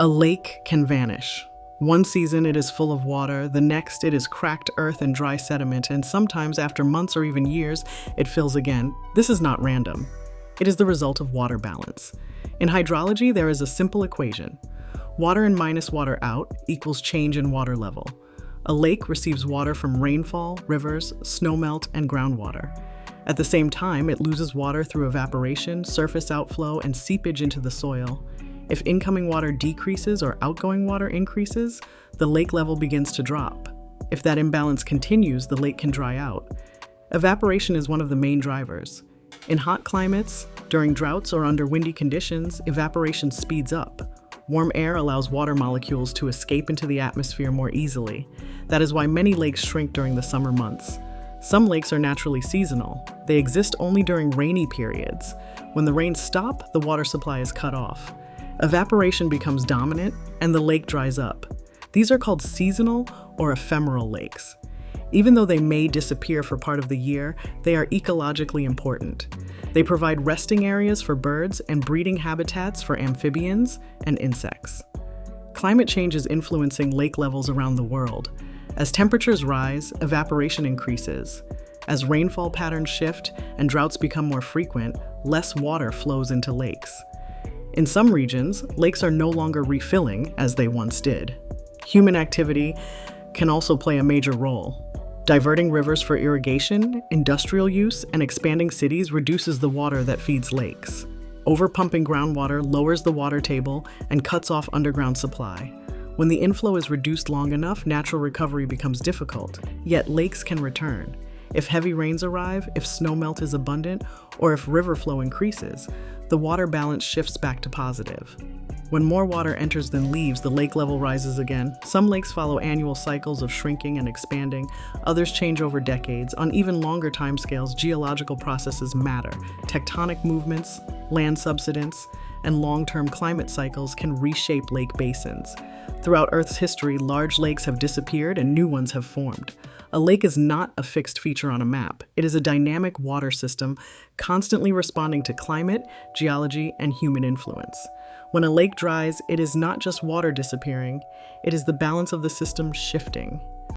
A lake can vanish. One season it is full of water, the next it is cracked earth and dry sediment, and sometimes after months or even years, it fills again. This is not random. It is the result of water balance. In hydrology, there is a simple equation. Water in minus water out equals change in water level. A lake receives water from rainfall, rivers, snowmelt, and groundwater. At the same time, it loses water through evaporation, surface outflow, and seepage into the soil. If incoming water decreases or outgoing water increases, the lake level begins to drop. If that imbalance continues, the lake can dry out. Evaporation is one of the main drivers. In hot climates, during droughts or under windy conditions, evaporation speeds up. Warm air allows water molecules to escape into the atmosphere more easily. That is why many lakes shrink during the summer months. Some lakes are naturally seasonal. They exist only during rainy periods. When the rains stop, the water supply is cut off. Evaporation becomes dominant, and the lake dries up. These are called seasonal or ephemeral lakes. Even though they may disappear for part of the year, they are ecologically important. They provide resting areas for birds and breeding habitats for amphibians and insects. Climate change is influencing lake levels around the world. As temperatures rise, evaporation increases. As rainfall patterns shift and droughts become more frequent, less water flows into lakes. In some regions, lakes are no longer refilling as they once did. Human activity can also play a major role. Diverting rivers for irrigation, industrial use, and expanding cities reduces the water that feeds lakes. Overpumping groundwater lowers the water table and cuts off underground supply. When the inflow is reduced long enough, natural recovery becomes difficult, yet lakes can return. If heavy rains arrive, if snowmelt is abundant, or if river flow increases, the water balance shifts back to positive. When more water enters than leaves, the lake level rises again. Some lakes follow annual cycles of shrinking and expanding. Others change over decades. On even longer timescales, geological processes matter. Tectonic movements, land subsidence, and long-term climate cycles can reshape lake basins. Throughout Earth's history, large lakes have disappeared and new ones have formed. A lake is not a fixed feature on a map. It is a dynamic water system constantly responding to climate, geology, and human influence. When a lake dries, it is not just water disappearing, it is the balance of the system shifting.